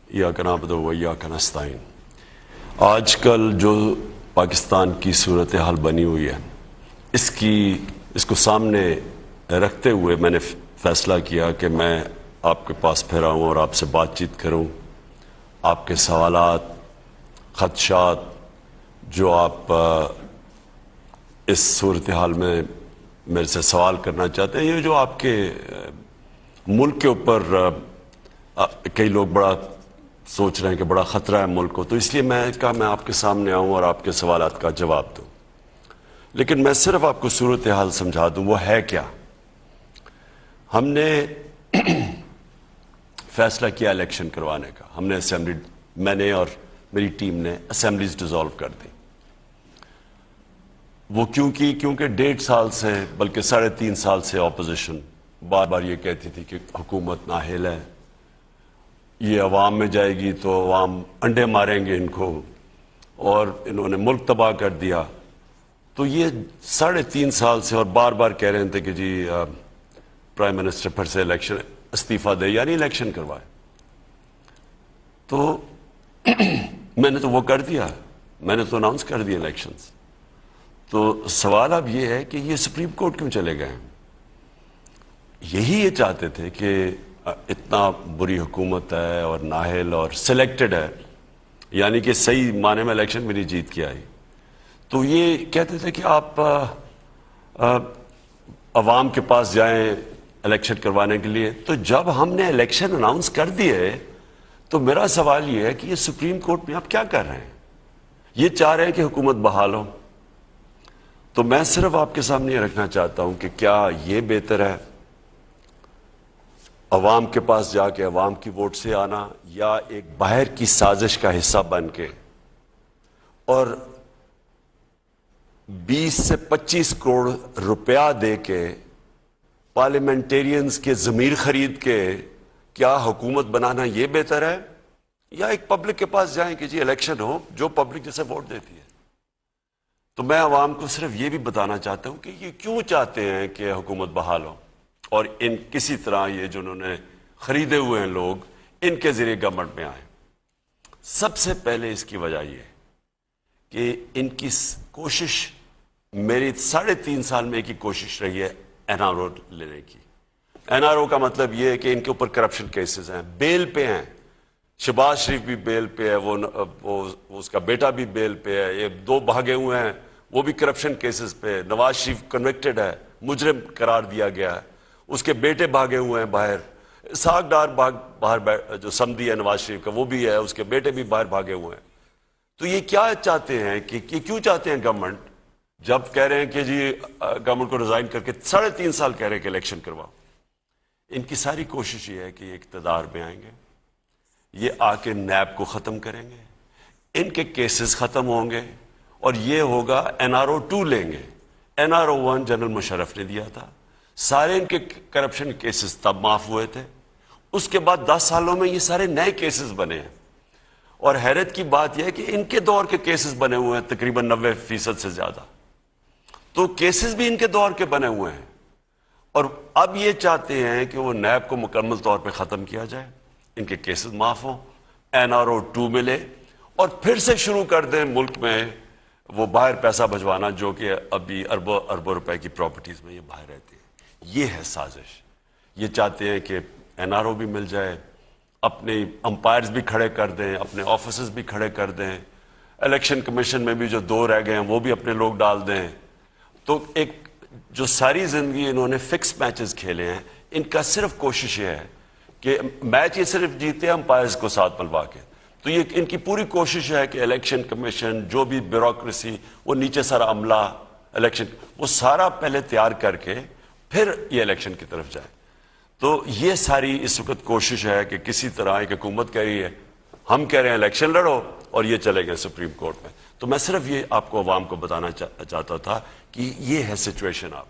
ایاک نعبد و ایاک نستعین۔ آج کل جو پاکستان کی صورتحال بنی ہوئی ہے اس کو سامنے رکھتے ہوئے میں نے فیصلہ کیا کہ میں آپ کے پاس پھر آؤں اور آپ سے بات چیت کروں۔ آپ کے سوالات، خدشات جو آپ اس صورتحال میں میرے سے سوال کرنا چاہتے ہیں، یہ جو آپ کے ملک کے اوپر کئی لوگ بڑا سوچ رہے ہیں کہ بڑا خطرہ ہے ملک کو، تو اس لیے میں کہا میں آپ کے سامنے آؤں اور آپ کے سوالات کا جواب دوں۔ لیکن میں صرف آپ کو صورتحال سمجھا دوں وہ ہے کیا۔ ہم نے فیصلہ کیا الیکشن کروانے کا، ہم نے اسمبلی، میں نے اور میری ٹیم نے اسمبلیز ڈیزالو کر دی۔ وہ کیونکہ 1.5 سال سے بلکہ 3.5 سال سے اپوزیشن بار بار یہ کہتی تھی کہ حکومت نااہل ہے، یہ عوام میں جائے گی تو عوام انڈے ماریں گے ان کو، اور انہوں نے ملک تباہ کر دیا۔ تو یہ 3.5 سال سے اور بار بار کہہ رہے تھے کہ جی پرائم منسٹر پھر سے الیکشن استعفیٰ دے، یعنی الیکشن کروائے۔ تو میں نے تو وہ کر دیا، میں نے تو اناؤنس کر دیا الیکشنز۔ تو سوال اب یہ ہے کہ یہ سپریم کورٹ کیوں چلے گئے ہیں؟ یہی یہ چاہتے تھے کہ اتنا بری حکومت ہے اور نااہل اور سلیکٹڈ ہے، یعنی کہ صحیح معنی میں الیکشن بھی نہیں جیت کے آئی، تو یہ کہتے تھے کہ آپ عوام کے پاس جائیں الیکشن کروانے کے لیے۔ تو جب ہم نے الیکشن اناؤنس کر دیے تو میرا سوال یہ ہے کہ یہ سپریم کورٹ میں آپ کیا کر رہے ہیں؟ یہ چاہ رہے ہیں کہ حکومت بحال ہو۔ تو میں صرف آپ کے سامنے یہ رکھنا چاہتا ہوں کہ کیا یہ بہتر ہے عوام کے پاس جا کے عوام کی ووٹ سے آنا، یا ایک باہر کی سازش کا حصہ بن کے اور 20 سے 25 کروڑ روپیہ دے کے پارلیمنٹیرینز کے ضمیر خرید کے کیا حکومت بنانا یہ بہتر ہے، یا ایک پبلک کے پاس جائیں کہ جی الیکشن ہو، جو پبلک جسے ووٹ دیتی ہے؟ تو میں عوام کو صرف یہ بھی بتانا چاہتا ہوں کہ یہ کیوں چاہتے ہیں کہ حکومت بحال ہو، اور ان کسی طرح یہ جو انہوں نے خریدے ہوئے ہیں لوگ ان کے ذریعے گورنمنٹ میں آئیں۔ سب سے پہلے اس کی وجہ یہ ہے کہ ان کی کوشش، میری 3.5 سال میں ایک ہی کوشش رہی ہے NRO لینے کی۔ NRO کا مطلب یہ ہے کہ ان کے اوپر کرپشن کیسز ہیں، بیل پہ ہیں، شہباز شریف بھی بیل پہ ہے، وہ اس کا بیٹا بھی بیل پہ ہے، یہ 2 بھاگے ہوئے ہیں وہ بھی کرپشن کیسز پہ، نواز شریف کنوکٹڈ ہے، مجرم قرار دیا گیا ہے، اس کے بیٹے بھاگے ہوئے ہیں باہر، اسحاق ڈار باہر جو سمدھی ہے نواز شریف کا وہ بھی ہے، اس کے بیٹے بھی باہر بھاگے ہوئے ہیں۔ تو یہ کیا چاہتے ہیں کہ کیوں چاہتے ہیں گورنمنٹ، جب کہہ رہے ہیں کہ جی گورنمنٹ کو ریزائن کر کے 3.5 سال کہہ رہے ہیں کہ الیکشن کرواؤ، ان کی ساری کوشش یہ ہے کہ یہ اقتدار میں آئیں گے، یہ آ کے نیب کو ختم کریں گے، ان کے کیسز ختم ہوں گے، اور یہ ہوگا NRO 2 لیں گے۔ NRO 1 جنرل مشرف نے دیا تھا، سارے ان کے کرپشن کیسز تب معاف ہوئے تھے، اس کے بعد 10 سالوں میں یہ سارے نئے کیسز بنے ہیں، اور حیرت کی بات یہ ہے کہ ان کے دور کے کیسز بنے ہوئے ہیں تقریباً 90% سے زیادہ، تو کیسز بھی ان کے دور کے بنے ہوئے ہیں، اور اب یہ چاہتے ہیں کہ وہ نیب کو مکمل طور پہ ختم کیا جائے، ان کے کیسز معاف ہوں، NRO 2 ملے، اور پھر سے شروع کر دیں ملک میں وہ باہر پیسہ بھجوانا، جو کہ ابھی اربوں روپے کی پراپرٹیز میں یہ باہر رہتے ہیں۔ یہ ہے سازش۔ یہ چاہتے ہیں کہ NRO بھی مل جائے، اپنے امپائرز بھی کھڑے کر دیں، اپنے آفیسز بھی کھڑے کر دیں، الیکشن کمیشن میں بھی جو 2 رہ گئے ہیں وہ بھی اپنے لوگ ڈال دیں۔ تو ایک جو ساری زندگی انہوں نے فکس میچز کھیلے ہیں، ان کا صرف کوشش یہ ہے کہ میچ یہ صرف جیتے امپائرز کو ساتھ ملوا کے۔ تو یہ ان کی پوری کوشش ہے کہ الیکشن کمیشن، جو بھی بیوروکریسی، وہ نیچے سارا عملہ الیکشن، وہ سارا پہلے تیار کر کے پھر یہ الیکشن کی طرف جائے۔ تو یہ ساری اس وقت کوشش ہے کہ کسی طرح ایک حکومت کہہ رہی ہے ہم کہہ رہے ہیں الیکشن لڑو، اور یہ چلے گئے سپریم کورٹ میں۔ تو میں صرف یہ آپ کو عوام کو بتانا چاہتا تھا کہ یہ ہے سچویشن آپ